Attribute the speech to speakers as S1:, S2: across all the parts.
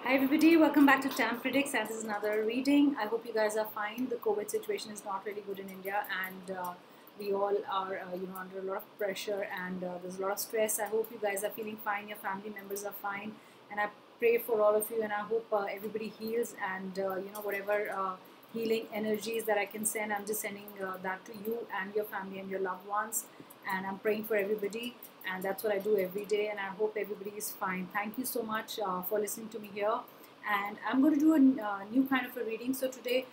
S1: Hi everybody, welcome back to Tam Predicts, and this is another reading. I hope you guys are fine. The COVID situation is not really good in India, and we all are under a lot of pressure, and there's a lot of stress. I hope you guys are feeling fine, your family members are fine, and I pray for all of you, and I hope everybody heals, and whatever healing energies that I can send, I'm just sending that to you and your family and your loved ones, and I'm praying for everybody, and that's what I do every day, and I hope everybody is fine. Thank you so much for listening to me here, and I'm going to do a new kind of a reading. So today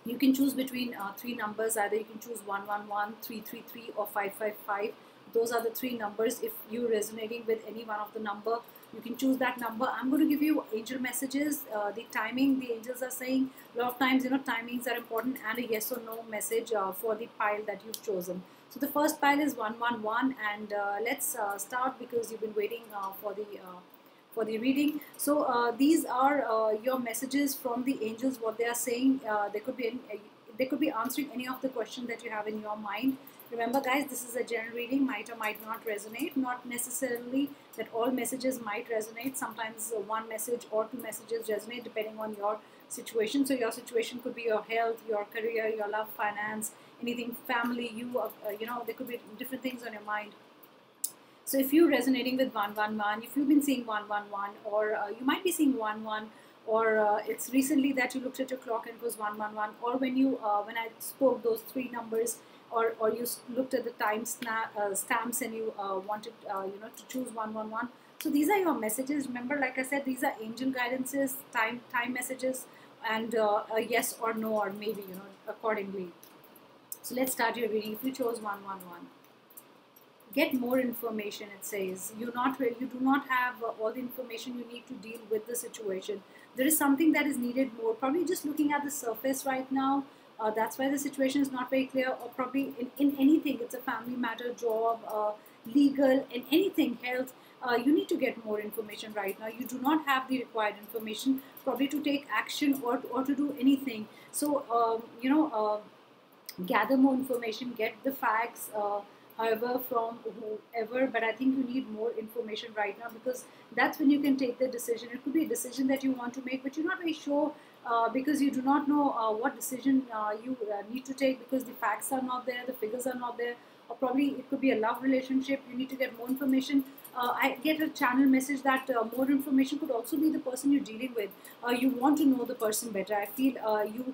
S1: you can choose between three numbers. Either you can choose 111, 333, or 555. Those are the three numbers. If you're resonating with any one of the number, you can choose that number. I'm going to give you angel messages. The timing, the angels are saying a lot of times, timings are important, and a yes or no message for the pile that you've chosen. So the first pile is 111, and let's start because you've been waiting for the reading. So these are your messages from the angels. What they are saying, they could be answering any of the questions that you have in your mind. Remember, guys, this is a general reading, might or might not resonate. Not necessarily that all messages might resonate. Sometimes one message or two messages resonate depending on your situation. So your situation could be your health, your career, your love, finance, anything, family. There could be different things on your mind. So if you're resonating with 111, if you've been seeing 111, or you might be seeing 11, or it's recently that you looked at your clock and it was 111, or when I spoke those three numbers, or you looked at the time stamps and you wanted to choose 111. So these are your messages. Remember, like I said, these are angel guidances, time messages, and a yes or no or maybe, accordingly. So let's start your reading. If you chose 111, get more information. It says you do not have all the information you need to deal with the situation. There is something that is needed more. Probably just looking at the surface right now. That's why the situation is not very clear. Or probably in anything, it's a family matter, job, legal, and anything, health. You need to get more information right now. You do not have the required information probably to take action or to do anything. So gather more information, get the facts. However, from whoever, but I think you need more information right now, because that's when you can take the decision. It could be a decision that you want to make, but you're not very sure because you do not know what decision you need to take, because the facts are not there, the figures are not there, or probably it could be a love relationship. You need to get more information. I get a channel message that more information could also be the person you're dealing with. You want to know the person better. I feel you've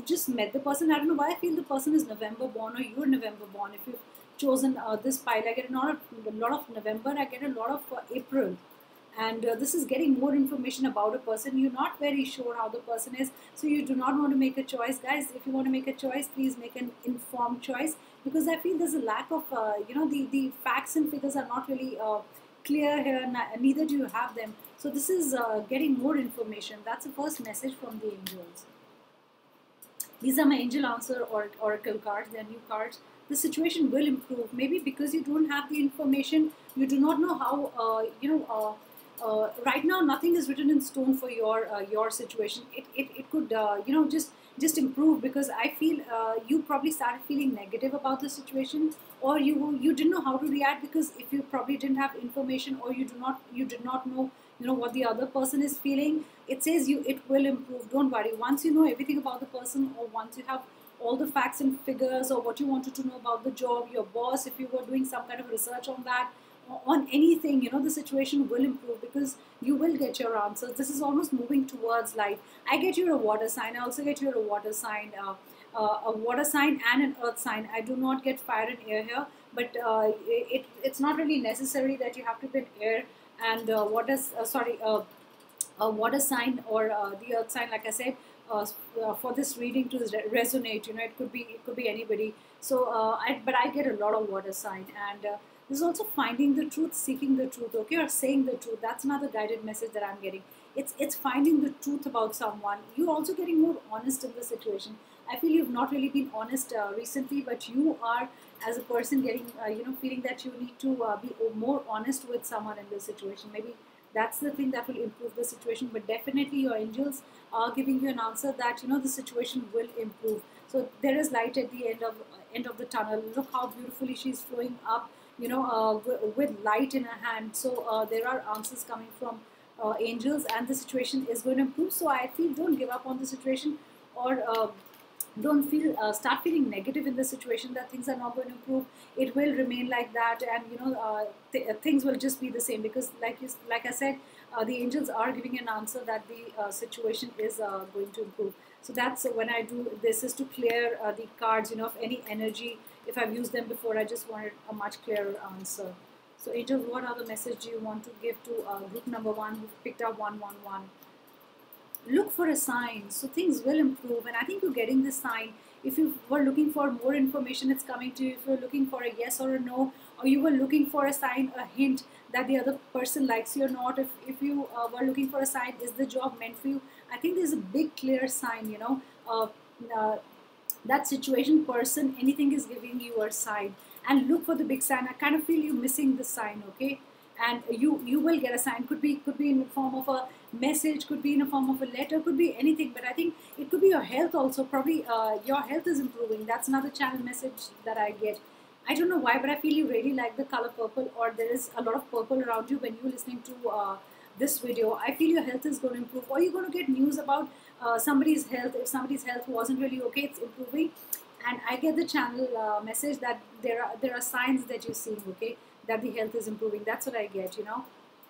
S1: just met the person. I don't know why I feel the person is November born, or you're November born. If you've chosen this pile, I get a lot of November, I get a lot of April, and this is getting more information about a person. You're not very sure how the person is, so you do not want to make a choice, guys. If you want to make a choice, please make an informed choice, because I feel there's a lack of the facts and figures are not really clear here, neither do you have them. So this is getting more information. That's the first message from the angels. These are my angel answer or oracle cards. They're new cards. The situation will improve. Maybe because you don't have the information, you do not know how. Right now, nothing is written in stone for your situation. It could just improve, because I feel you probably started feeling negative about the situation, or you didn't know how to react, because if you probably didn't have information, or you did not know what the other person is feeling. It says it will improve. Don't worry. Once you know everything about the person, or once you have all the facts and figures, or what you wanted to know about the job, your boss, if you were doing some kind of research on that, on anything, the situation will improve, because you will get your answers. This is almost moving towards light. I get you're a water sign. I also get you're a water sign, a water sign and an earth sign. I do not get fire and air here, but it's not really necessary that you have to be air and a water sign or the earth sign. Like I said, for this reading to resonate, it could be anybody. So but I get a lot of water sign, and this is also finding the truth, seeking the truth, okay, or saying the truth. That's another guided message that I'm getting. It's finding the truth about someone. You're also getting more honest in the situation. I feel you've not really been honest recently, but you are, as a person, getting feeling that you need to be more honest with someone in this situation. Maybe that's the thing that will improve the situation. But definitely your angels are giving you an answer that the situation will improve. So there is light at the end of the tunnel. Look how beautifully she's flowing up, with light in her hand. So there are answers coming from angels, and the situation is going to improve. So I feel don't give up on the situation, or don't feel start feeling negative in the situation that things are not going to improve. It will remain like that, and things will just be the same, because like I said, the angels are giving an answer that the situation is going to improve. So that's when I do this, is to clear the cards, of any energy. If I've used them before, I just wanted a much clearer answer. So angels, what other message do you want to give to group number 1 who picked up 111? Look for a sign, so things will improve, and I think you're getting this sign. If you were looking for more information, it's coming to you. If you're looking for a yes or a no, or you were looking for a sign, a hint that the other person likes you or not, if you were looking for a sign, is the job meant for you, I think there's a big clear sign. Uh, that situation, person, anything is giving you a sign. And look for the big sign. I kind of feel you missing the sign, okay? And you will get a sign. Could be in the form of a message, could be in the form of a letter, could be anything. But I think it could be your health also. Probably your health is improving. That's another channel message that I get. I don't know why, but I feel you really like the color purple, or there is a lot of purple around you when you're listening to this video. I feel your health is going to improve, or you're going to get news about somebody's health. If somebody's health wasn't really okay, it's improving. And I get the channel message that there are signs that you're seeing, okay, that the health is improving. That's what I get.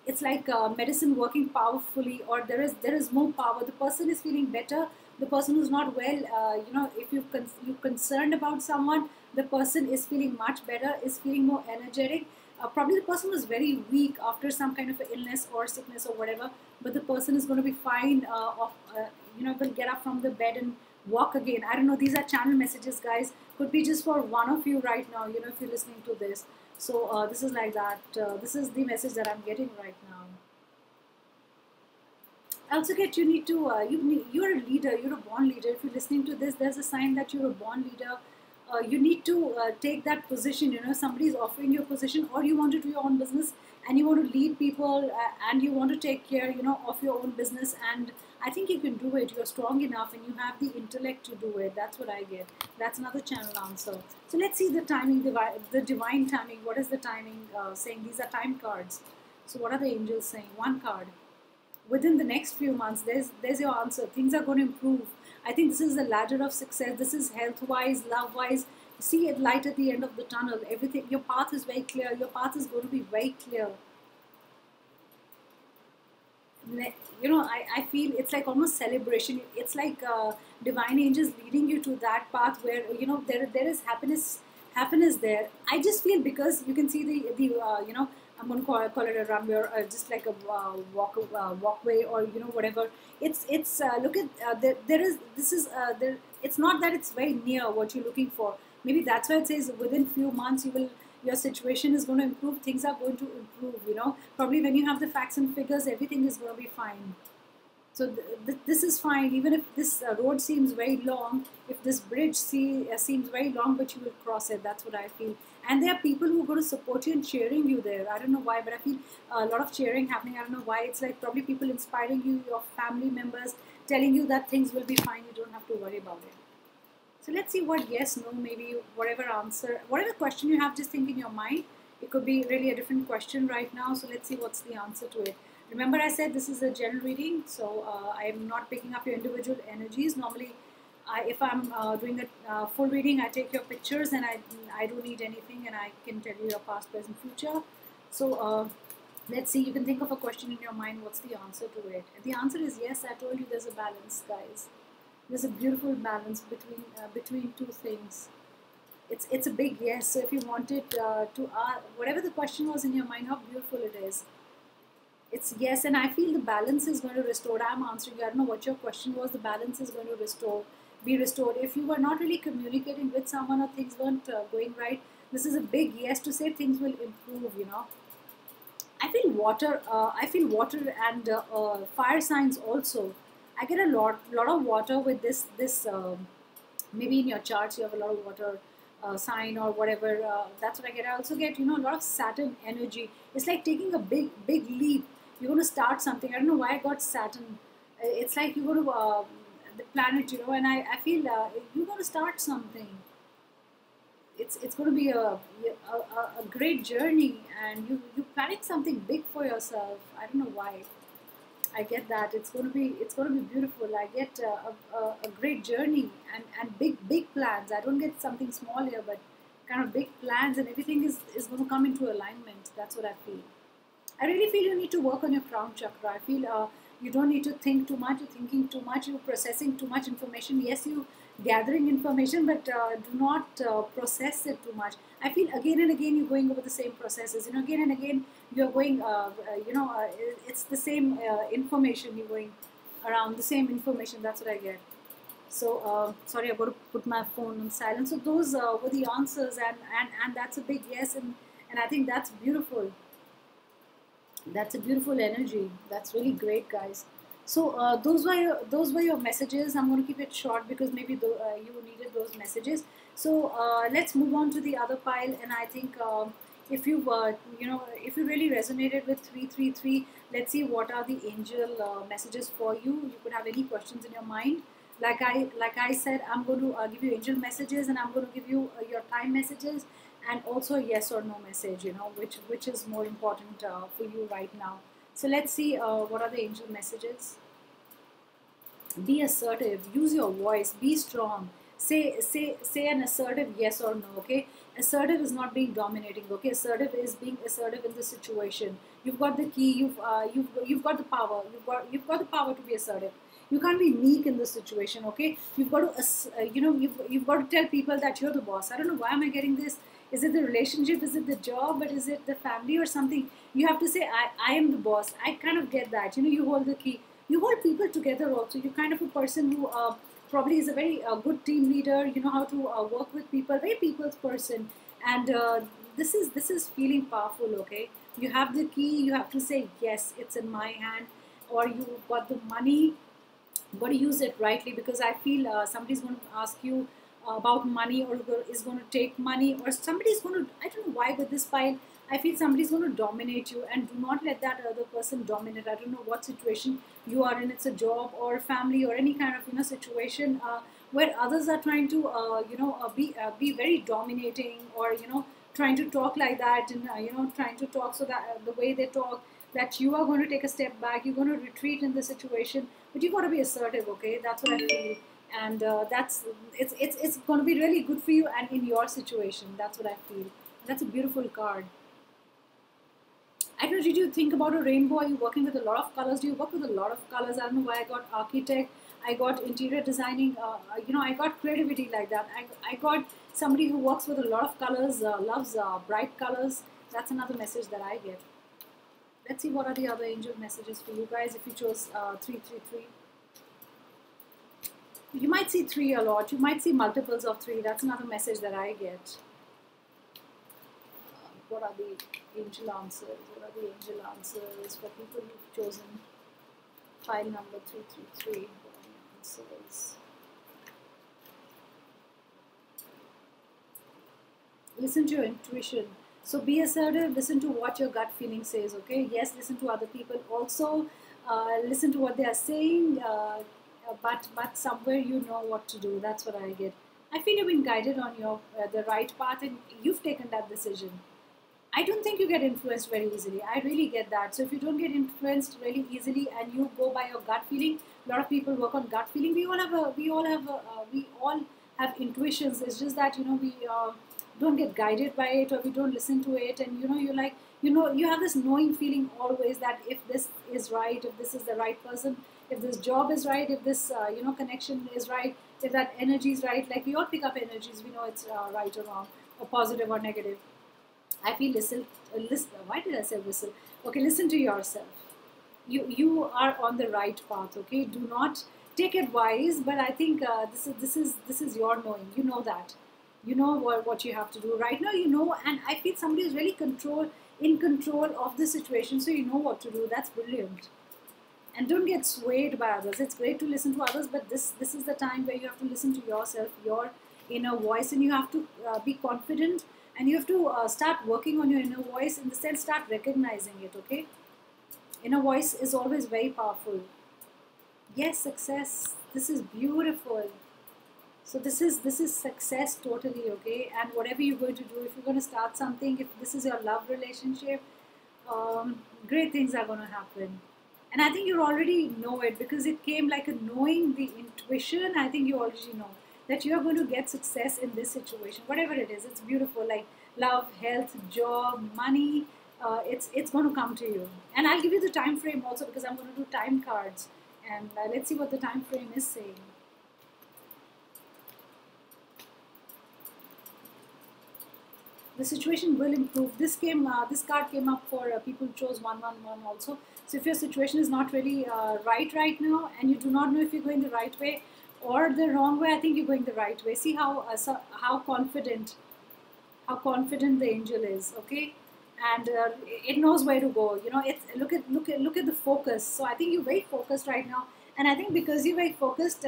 S1: It's like medicine working powerfully, or there is more power. The person is feeling better. The person who's not well, if you're concerned about someone, the person is feeling much better, is feeling more energetic. Probably the person was very weak after some kind of illness or sickness or whatever, but the person is going to be fine. Will get up from the bed and walk again. I don't know. These are channel messages, guys. Could be just for one of you right now. If you're listening to this. So this is like that. This is the message that I'm getting right now. I also get you need to, you're a leader, you're a born leader. If you're listening to this, there's a sign that you're a born leader. You need to take that position. Somebody's offering you a position, or you want to do your own business and you want to lead people, and you want to take care, of your own business. And I think you can do it. You're strong enough and you have the intellect to do it. That's what I get. That's another channel answer. So let's see the timing, the divine timing. What is the timing saying? These are time cards. So what are the angels saying? One card. Within the next few months, there's your answer. Things are going to improve. I think this is the ladder of success. This is health-wise, love-wise. See it light at the end of the tunnel. Everything, your path is very clear. Your path is going to be very clear. I feel it's like almost celebration. It's like divine angels leading you to that path where there is happiness there. I just feel, because you can see the I'm going to call it a runway, or just like a walkway, or whatever. It's look at there is this is there. It's not that it's very near what you're looking for. Maybe that's why it says within few months your situation is going to improve. Things are going to improve. Probably when you have the facts and figures, everything is going to be fine. So this is fine. Even if this road seems very long, if this bridge seems very long, but you will cross it. That's what I feel. And there are people who are going to support you and cheering you there. I don't know why, but I feel a lot of cheering happening. I don't know why. It's like probably people inspiring you, your family members, telling you that things will be fine. You don't have to worry about it. So let's see what yes, no, maybe whatever answer, whatever question you have, just think in your mind. It could be really a different question right now. So let's see what's the answer to it. Remember, I said this is a general reading, so I'm not picking up your individual energies. Normally, if I'm doing a full reading, I take your pictures, and I don't need anything, and I can tell you your past, present, future. So let's see. You can think of a question in your mind. What's the answer to it? And the answer is yes. I told you there's a balance, guys. There's a beautiful balance between two things. It's a big yes. So if you wanted to whatever the question was in your mind, how beautiful it is. It's yes, and I feel the balance is going to restore. I'm answering you. I don't know what your question was. The balance is going to be restored. If you were not really communicating with someone, or things weren't going right, this is a big yes to say things will improve. I feel water. I feel water and fire signs also. I get a lot of water with this. Maybe in your charts you have a lot of water sign or whatever. That's what I get. I also get a lot of Saturn energy. It's like taking a big leap. You're going to start something. I don't know why I got Saturn. It's like you're going to the planet, and I feel you're going to start something. It's going to be a great journey, and you're planning something big for yourself. I don't know why. I get that. It's going to be beautiful. I get a great journey and big plans. I don't get something small here, but kind of big plans, and everything is going to come into alignment. That's what I feel. I really feel you need to work on your crown chakra. I feel you don't need to think too much. You're thinking too much. You're processing too much information. Yes, you gathering information, but do not process it too much. I feel again and again you're going over the same processes. You know, again and again you're going. It's the same information. You're going around the same information. That's what I get. So sorry, I've got to put my phone on silent. So those were the answers, and that's a big yes, and I think that's beautiful. That's a beautiful energy. That's really great, guys. So those were your messages. I'm going to keep it short because maybe you needed those messages. So let's move on to the other pile. And I think if you if you really resonated with 333, let's see what are the angel messages for you. You could have any questions in your mind. Like I said, I'm going to give you angel messages, and I'm going to give you your time messages, and also a yes or no message, which is more important for you right now. So let's see what are the angel messages. Be assertive, use your voice, be strong, say an assertive yes or no. Okay, assertive is not being dominating. Okay, assertive is being assertive in the situation. You've got the key. You've got the power. You've got the power to be assertive. You can't be meek in this situation. Okay, you've got to you've got to tell people that you're the boss. I don't know why am I getting this. Is it the relationship? Is it the job? But is it the family or something? You have to say, I am the boss. I kind of get that. You hold the key. You hold people together also. You're kind of a person who probably is a very good team leader. You know how to work with people, very people's person. And this is feeling powerful, okay? You have the key. You have to say, yes, it's in my hand. Or you got the money. You've got to use it rightly, because I feel somebody's going to ask you about money, or is going to take money, or somebody's going to, I don't know why with this pile, I feel somebody's going to dominate you, and do not let that other person dominate. I don't know what situation you are in. It's a job or family or any kind of situation where others are trying to be very dominating, or trying to talk like that, and trying to talk so that the way they talk, that you are going to take a step back, you're going to retreat in the situation, but you got to be assertive. Okay, that's what I feel. And it's going to be really good for you and in your situation. That's what I feel. That's a beautiful card. I don't know, did you think about a rainbow? Are you working with a lot of colors? Do you work with a lot of colors? I don't know why I got architect, I got interior designing, I got creativity like that. I got somebody who works with a lot of colors, loves bright colors. That's another message that I get. Let's see what are the other angel messages for you guys if you chose 333. You might see 3 a lot. You might see multiples of 3. That's another message that I get. What are the angel answers? What are the angel answers for people who've chosen file number 333? What are the answers? Listen to your intuition. So be assertive. Listen to what your gut feeling says. Okay. Yes. Listen to other people. Also, listen to what they are saying. But somewhere you know what to do. That's what I get. I feel you've been guided on your the right path, and you've taken that decision. I don't think you get influenced very easily. I really get that. So if you don't get influenced really easily and you go by your gut feeling, a lot of people work on gut feeling. We all have intuitions. It's just that we don't get guided by it, or we don't listen to it, and you're like you have this knowing feeling always that if this is right, if this is the right person, if this job is right, if this connection is right, if that energy is right. Like we all pick up energies, we know it's right or wrong, or positive or negative. I feel listen. Why did I say whistle? Okay, listen to yourself. You are on the right path. Okay, do not take advice, but I think this is your knowing. You know that. You know what you have to do right now. And I feel somebody is really in control of the situation, so you know what to do. That's brilliant. And don't get swayed by others. It's great to listen to others, but this is the time where you have to listen to yourself, your inner voice, and you have to be confident, and you have to start working on your inner voice, in the sense start recognizing it. Okay, inner voice is always very powerful. Yes, success. This is beautiful. So this is success totally. Okay, and whatever you're going to do, if you're going to start something, if this is your love relationship, great things are going to happen. And I think you already know it because it came like a knowing, the intuition. I think you already know that you are going to get success in this situation, whatever it is. It's beautiful, like love, health, job, money. It's going to come to you. And I'll give you the time frame also because I'm going to do time cards. And let's see what the time frame is saying. The situation will improve. This card came up for people who chose 111 also. So if your situation is not really right now, and you do not know if you're going the right way or the wrong way, I think you're going the right way. See how confident the angel is. Okay, and it knows where to go. You know, it's look at the focus. So I think you're very focused right now, and I think because you're very focused,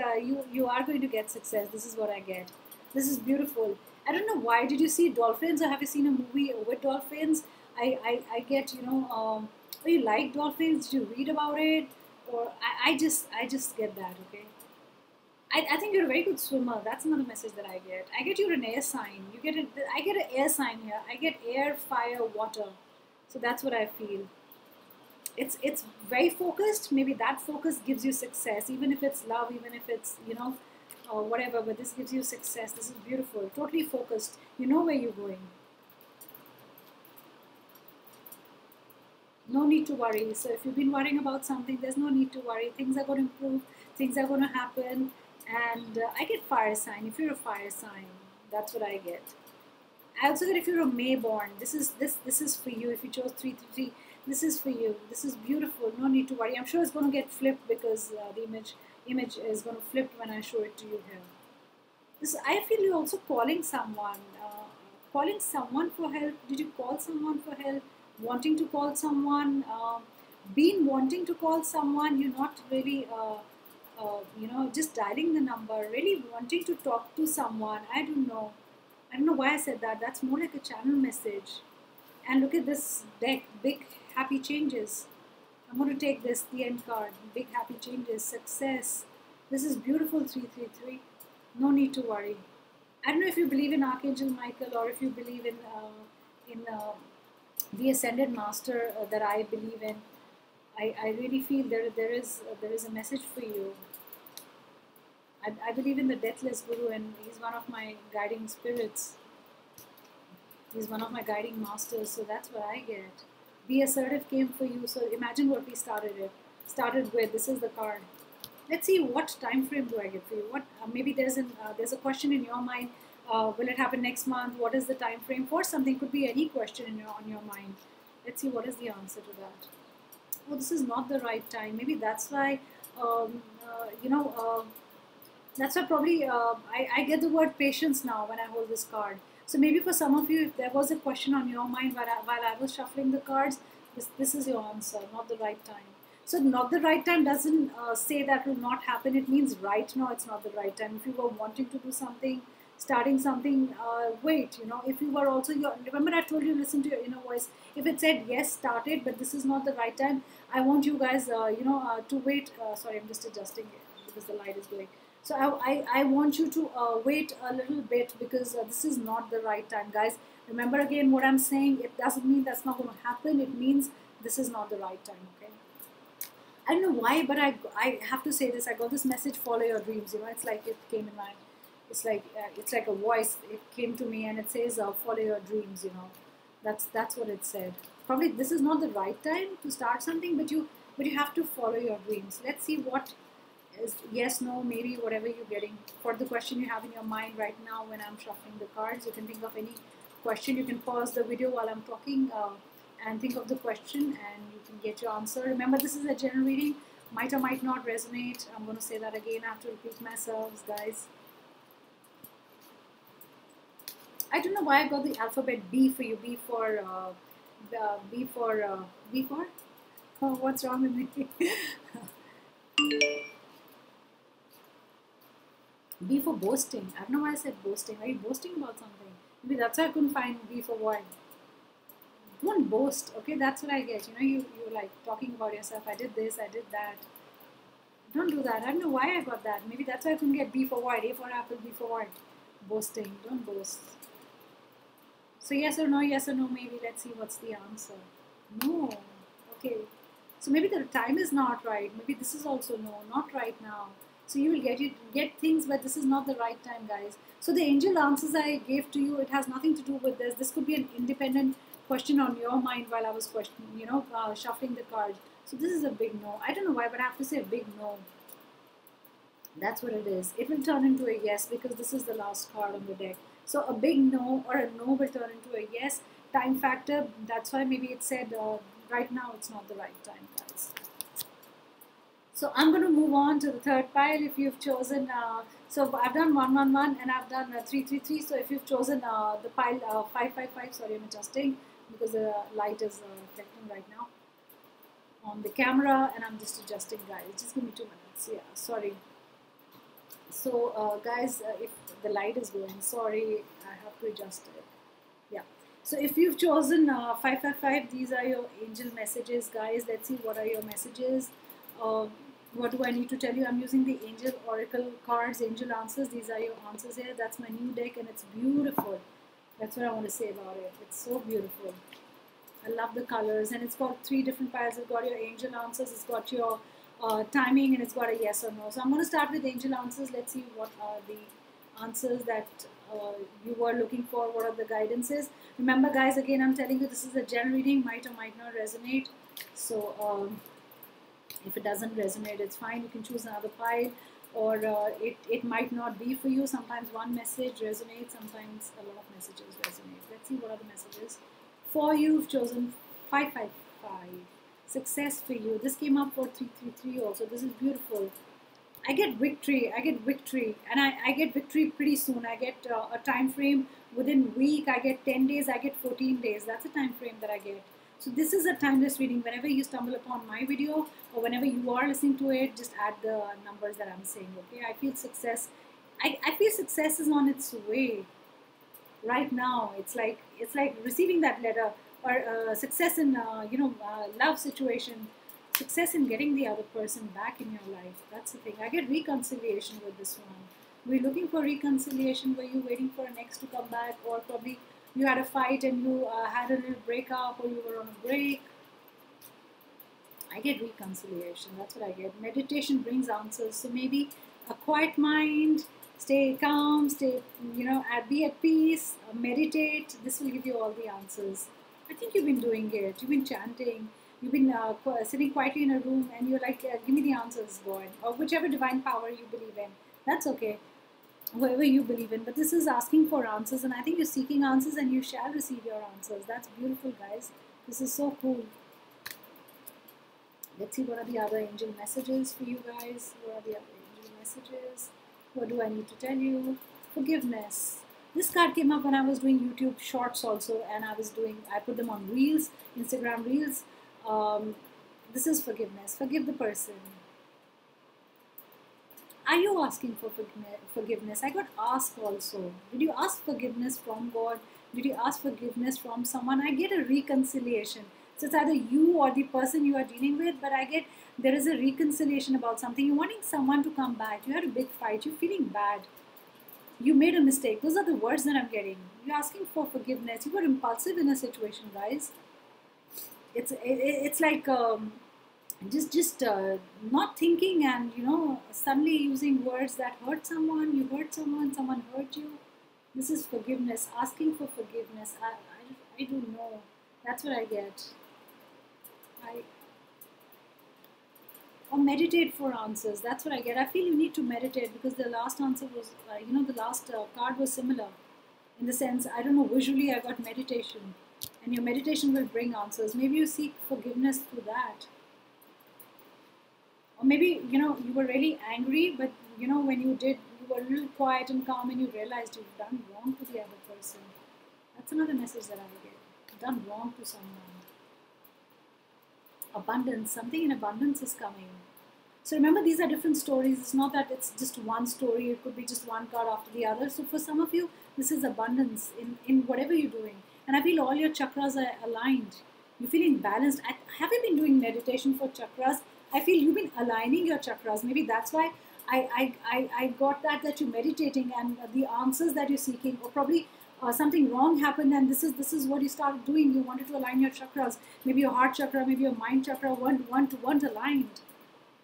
S1: you are going to get success. This is what I get. This is beautiful. I don't know why. Did you see dolphins, or have you seen a movie with dolphins? I get, you know. Oh, you like dolphins? Did you read about it? Or I just get that. Okay. I think you're a very good swimmer. That's another message that I get. I get you're an air sign. I get an air sign here. I get air, fire, water. So that's what I feel. It's very focused. Maybe that focus gives you success, even if it's love, even if it's, you know, or whatever. But this gives you success. This is beautiful. Totally focused. You know where you're going. No need to worry. So if you've been worrying about something, there's no need to worry. Things are going to improve. Things are going to happen. And I get fire sign. If you're a fire sign, that's what I get. I also get if you're a May born. This is for you. If you chose 333, this is for you. This is beautiful. No need to worry. I'm sure it's going to get flipped because the image is going to flip when I show it to you here. This, I feel you're also calling someone. Calling someone for help. Did you call someone for help? Wanting to call someone. Been wanting to call someone. You're not really. You know, just dialing the number, really wanting to talk to someone. I don't know why I said that. That's more like a channel message. And look at this deck, big happy changes. I'm going to take this, the end card, big happy changes, success. This is beautiful, 333. No need to worry. I don't know if you believe in Archangel Michael or if you believe in the Ascended Master that I believe in. I really feel there is a message for you. I believe in the Deathless Guru, and he's one of my guiding spirits. He's one of my guiding masters, so that's what I get. Be assertive came for you. So imagine what we started with. This is the card. Let's see what time frame do I get for you. What maybe there's a question in your mind. Will it happen next month? What is the time frame for something? Could be any question on your mind. Let's see what is the answer to that. Oh, this is not the right time. Maybe that's why. You know. That's why probably I get the word patience now when I hold this card. So maybe for some of you, if there was a question on your mind while I was shuffling the cards, this is your answer, not the right time. So not the right time doesn't say that will not happen. It means right now it's not the right time. If you were wanting to do something, starting something, wait, you know, if you were also, remember I told you, listen to your inner voice. If it said yes, start it, but this is not the right time, I want you guys, to wait. Sorry, I'm just adjusting it because the light is going. So I want you to wait a little bit because this is not the right time, guys. Remember again what I'm saying. It doesn't mean that's not going to happen. It means this is not the right time, okay? I don't know why, but I have to say this. I got this message, follow your dreams. You know, it's like it came in my, it's like a voice. It came to me and it says, follow your dreams, you know. That's what it said. Probably this is not the right time to start something, but you have to follow your dreams. Let's see what is yes, no, maybe, whatever you're getting. For the question you have in your mind right now when I'm shuffling the cards, you can think of any question. You can pause the video while I'm talking and think of the question and you can get your answer. Remember, this is a general reading. Might or might not resonate. I'm going to say that again. I have to repeat myself, guys. I don't know why I got the alphabet B for you. B for oh, what's wrong with me? B for boasting. I don't know why I said boasting. Are you boasting about something? Maybe that's why I couldn't find B for what. Don't boast, okay? That's what I get. You know, you're like talking about yourself. I did this, I did that. Don't do that. I don't know why I got that. Maybe that's why I couldn't get B for what. A for apple, B for what? Boasting. Don't boast. So yes or no, maybe. Let's see what's the answer. No. Okay. So maybe the time is not right. Maybe this is also no, not right now. So you will get things, but this is not the right time, guys. So the angel answers I gave to you, it has nothing to do with this. This could be an independent question on your mind while I was shuffling the cards. So this is a big no. I don't know why, but I have to say a big no. That's what it is. It will turn into a yes because this is the last card on the deck. So a big no or a no will turn into a yes. Time factor, that's why maybe it said right now it's not the right time, guys. So I'm going to move on to the third pile. If you've chosen, so I've done 111 and I've done 333. So if you've chosen the pile 555, sorry, I'm adjusting because the light is reflecting right now on the camera and I'm just adjusting, guys. Just give me 2 minutes. Yeah, sorry. So guys, if the light is going, sorry, I have to adjust it. Yeah. So if you've chosen 555, these are your angel messages, guys. Let's see what are your messages. What do I need to tell you? I'm using the angel oracle cards, angel answers. These are your answers here. That's my new deck and it's beautiful. That's what I want to say about it. It's so beautiful. I love the colors and it's got 3 different piles. It's got your angel answers, it's got your timing, and it's got a yes or no. So I'm going to start with angel answers. Let's see what are the answers that you were looking for. What are the guidances? Remember, guys, again, I'm telling you this is a general reading, might or might not resonate. So if it doesn't resonate, it's fine. You can choose another pile, or it might not be for you. Sometimes one message resonates, sometimes a lot of messages resonate. Let's see what are the messages. For you, you've chosen 555. Success for you. This came up for 333 also. This is beautiful. I get victory. And I get victory pretty soon. I get a time frame within week. I get 10 days. I get 14 days. That's a time frame that I get. So this is a timeless reading. Whenever you stumble upon my video or whenever you are listening to it, just add the numbers that I'm saying. Okay, I feel success. I feel success is on its way right now. It's like receiving that letter, or success in love situation, success in getting the other person back in your life. That's the thing. I get reconciliation with this one. We're looking for reconciliation. Were you waiting for an ex to come back, or probably you had a fight and you had a little breakup, or you were on a break? I get reconciliation. That's what I get. Meditation brings answers. So maybe a quiet mind, stay calm, be at peace, meditate. This will give you all the answers. I think you've been doing it. You've been chanting. You've been sitting quietly in a room and you're like, give me the answers, God. Or whichever divine power you believe in. That's okay. Whoever you believe in. But this is asking for answers, and I think you're seeking answers and you shall receive your answers. That's beautiful, guys. This is so cool. Let's see what are the other angel messages for you guys. What are the other angel messages? What do I need to tell you? Forgiveness. This card came up when I was doing YouTube shorts also, and I put them on Reels, Instagram Reels. This is forgiveness. Forgive the person. Are you asking for forgiveness? I got asked also. Did you ask forgiveness from God? Did you ask forgiveness from someone? I get a reconciliation. So it's either you or the person you are dealing with, but I get there is a reconciliation about something. You're wanting someone to come back. You had a big fight. You're feeling bad. You made a mistake. Those are the words that I'm getting. You're asking for forgiveness. You were impulsive in a situation, guys. It's like just not thinking and suddenly using words that hurt someone. You hurt someone. Someone hurt you. This is forgiveness. Asking for forgiveness. I don't know. That's what I get. Or meditate for answers. That's what I get. I feel you need to meditate because the last answer was, the last card was similar. In the sense, I don't know, visually I got meditation. And your meditation will bring answers. Maybe you seek forgiveness through that. Or maybe, you were really angry, but, when you were a little quiet and calm and you realized you've done wrong to the other person. That's another message that I get. Done wrong to someone. Abundance, something in abundance is coming. So remember, these are different stories. It's not that it's just one story. It could be just one card after the other. So for some of you, this is abundance in whatever you're doing. And I feel all your chakras are aligned. You're feeling balanced. Have you been doing meditation for chakras? I feel you've been aligning your chakras. Maybe that's why I got that you're meditating and the answers that you're seeking, or probably something wrong happened, and this is what you started doing. You wanted to align your chakras, maybe your heart chakra, maybe your mind chakra, weren't aligned.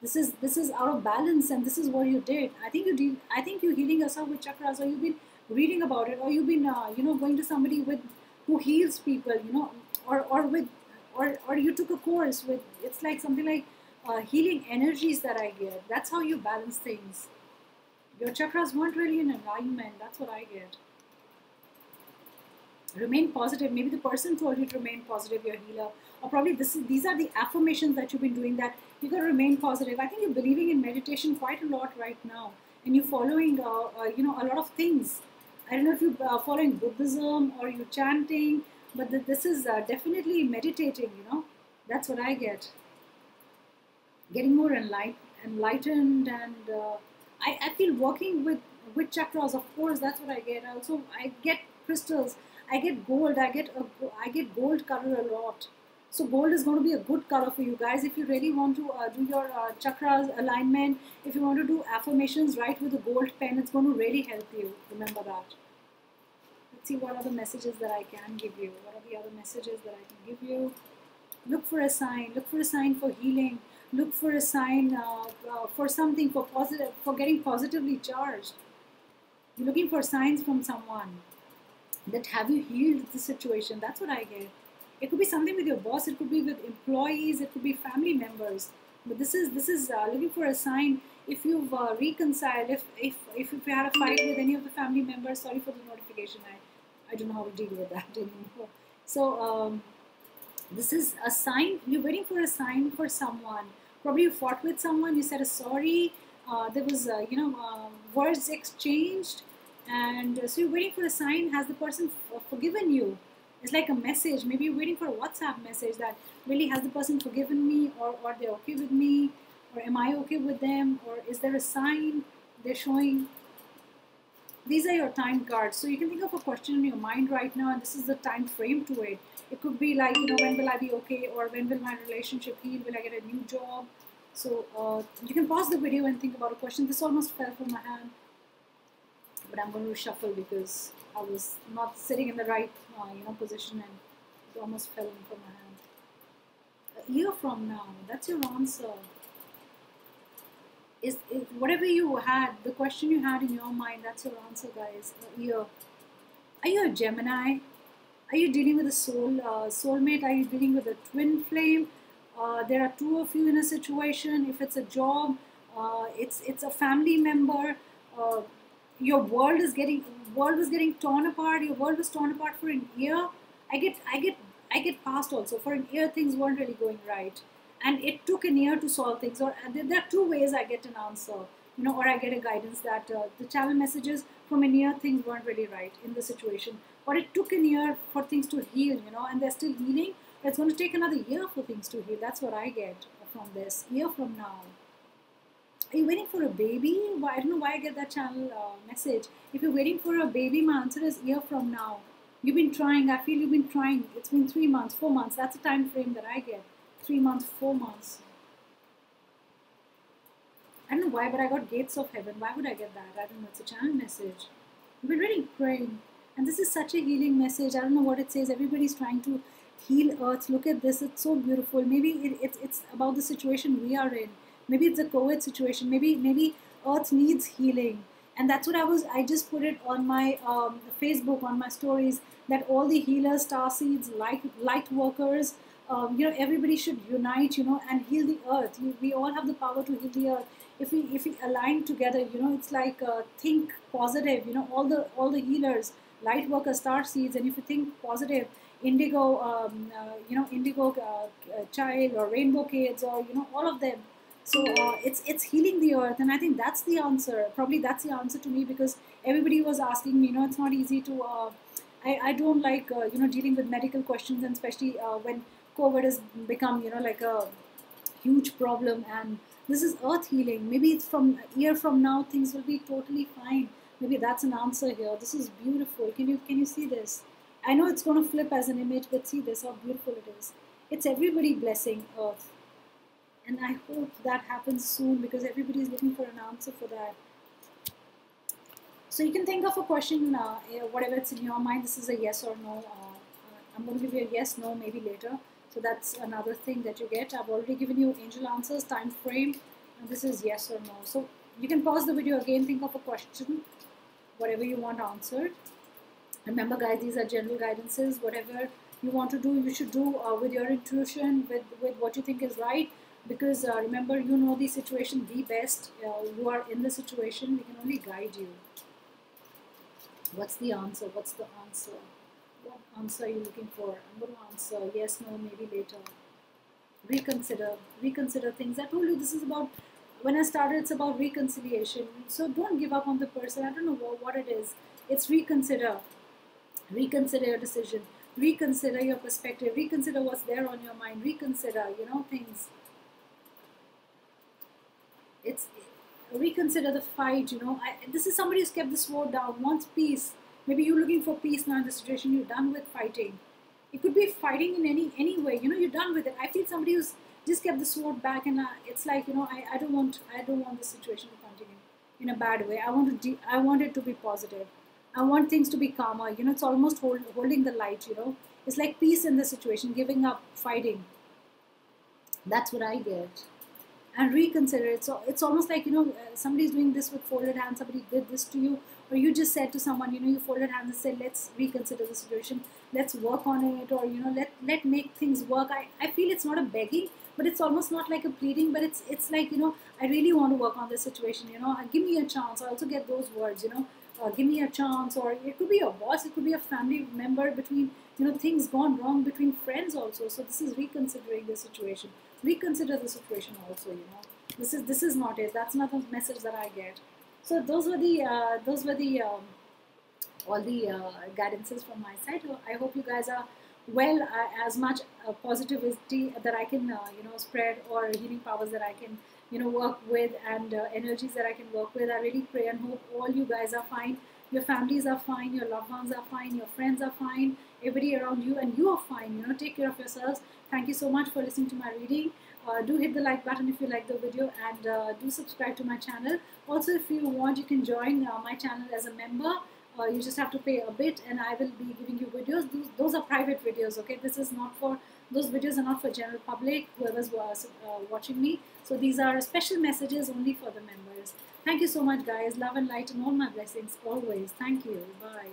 S1: This is out of balance, and this is what you did. I think you're healing yourself with chakras, or you've been reading about it, or you've been going to somebody with who heals people, or with or you took a course with. It's like something like healing energies that I get. That's how you balance things. Your chakras weren't really in alignment. That's what I get. Remain positive. Maybe the person told you to remain positive, your healer, or probably these are the affirmations that you've been doing, that you got to remain positive. I think you're believing in meditation quite a lot right now, and you're following a lot of things. I don't know if you're following Buddhism or you're chanting, but this is definitely meditating. That's what I get. Getting more enlightened, and I feel working with chakras. Of course, that's what I get. I get crystals. I get gold. I get gold color a lot. So gold is going to be a good color for you guys if you really want to do your chakras alignment. If you want to do affirmations, write with a gold pen. It's going to really help you. Remember that. Let's see what are the messages that I can give you. What are the other messages that I can give you? Look for a sign. Look for a sign for healing. Look for a sign for something, for getting positively charged. You're looking for signs from someone that have you healed the situation. That's what I get. It could be something with your boss. It could be with employees. It could be family members. But this is looking for a sign. If you've reconciled, if you had a fight with any of the family members, sorry for the notification. I don't know how to deal with that anymore. So this is a sign. You're waiting for a sign for someone. Probably you fought with someone. You said a sorry. There was words exchanged, and so you're waiting for a sign. Has the person forgiven you? It's like a message. Maybe you're waiting for a WhatsApp message that really, has the person forgiven me, or they're okay with me, or am I okay with them, or is there a sign they're showing? These are your time cards. So you can think of a question in your mind right now, and this is the time frame to it. It could be like, when will I be okay, or when will my relationship heal? Will I get a new job? So you can pause the video and think about a question. This almost fell from my hand, but I'm going to shuffle because I was not sitting in the right position, and it almost fell from my hand. A year from now, that's your answer. Is whatever you had, the question you had in your mind, that's your answer, guys. A year. Are you a Gemini? Are you dealing with a soulmate? Are you dealing with a twin flame? There are two of you in a situation. If it's a job, it's a family member. Your world was getting torn apart. Your world was torn apart for an year. I get past also. For an year, things weren't really going right, and it took an year to solve things. Or there are two ways I get an answer, or I get a guidance that the channel messages from an year, things weren't really right in the situation, or it took an year for things to heal, and they're still healing. But it's going to take another year for things to heal. That's what I get from this. Year from now. Are you waiting for a baby? I don't know why I get that channel message. If you're waiting for a baby, my answer is year from now. You've been trying. I feel you've been trying. It's been 3 months, 4 months. That's the time frame that I get. 3 months, 4 months. I don't know why, but I got gates of heaven. Why would I get that? I don't know. It's a channel message. You've been really praying. And this is such a healing message. I don't know what it says. Everybody's trying to heal Earth. Look at this. It's so beautiful. Maybe it's about the situation we are in. Maybe it's a COVID situation. Maybe Earth needs healing. And that's what I just put it on my Facebook, on my stories, that all the healers, starseeds, light workers, everybody should unite, and heal the Earth. We all have the power to heal the Earth. If we align together, it's like think positive, all the healers, light workers, starseeds, and if you think positive, indigo, indigo child, or rainbow kids, or all of them. So it's healing the Earth, and I think that's the answer. Probably that's the answer to me, because everybody was asking me. It's not easy to. I don't like dealing with medical questions, and especially when COVID has become like a huge problem. And this is Earth healing. Maybe it's from a year from now, things will be totally fine. Maybe that's an answer here. This is beautiful. Can you see this? I know it's going to flip as an image, but see this, how beautiful it is. It's everybody blessing Earth. And I hope that happens soon, because everybody is looking for an answer for that. So you can think of a question, whatever it's in your mind. This is a yes or no. I'm going to give you a yes, no, maybe later. So that's another thing that you get. I've already given you angel answers, time frame, and this is yes or no. So you can pause the video again, think of a question, whatever you want answered. Remember guys, these are general guidances. Whatever you want to do, you should do with your intuition, with what you think is right. Because remember, you know the situation the best. You are in the situation. We can only guide you. What's the answer? What's the answer? What answer are you looking for? I'm going to answer yes, no, maybe later. Reconsider. Reconsider things. I told you this is about, when I started, it's about reconciliation. So don't give up on the person. I don't know what it is. It's reconsider. Reconsider your decision. Reconsider your perspective. Reconsider what's there on your mind. Reconsider, things. It's reconsider the fight. This is somebody who's kept the sword down, wants peace. Maybe you're looking for peace now in the situation. You're done with fighting. It could be fighting in any way. You're done with it. I feel somebody who's just kept the sword back, and it's like, I don't want this situation to continue in a bad way. I want it to be positive. I want things to be calmer. It's almost holding the light. It's like peace in the situation, giving up fighting. That's what I get. And reconsider it. So it's almost like, somebody's doing this with folded hands. Somebody did this to you, or you just said to someone, you folded hands and said, let's reconsider the situation, let's work on it, or let make things work. I feel it's not a begging, but it's almost not like a pleading, but it's like, I really want to work on this situation, give me a chance. I also get those words, give me a chance. Or it could be your boss, it could be a family member, between things gone wrong between friends also. So this is reconsidering the situation. Reconsider the situation also. This is not it. That's not the message that I get. So those were the all the guidances from my side. I hope you guys are well. As much positivity that I can spread, or healing powers that I can work with, and energies that I can work with, I really pray and hope all you guys are fine. Your families are fine, your loved ones are fine, your friends are fine, everybody around you, and you are fine. Take care of yourselves. Thank you so much for listening to my reading. Do hit the like button if you like the video, and do subscribe to my channel. Also, if you want, you can join my channel as a member. You just have to pay a bit, and I will be giving you videos. Those are private videos, okay? This is not for, those videos are not for general public, whoever's watching me. So these are special messages only for the members. Thank you so much, guys. Love and light and all my blessings always. Thank you. Bye.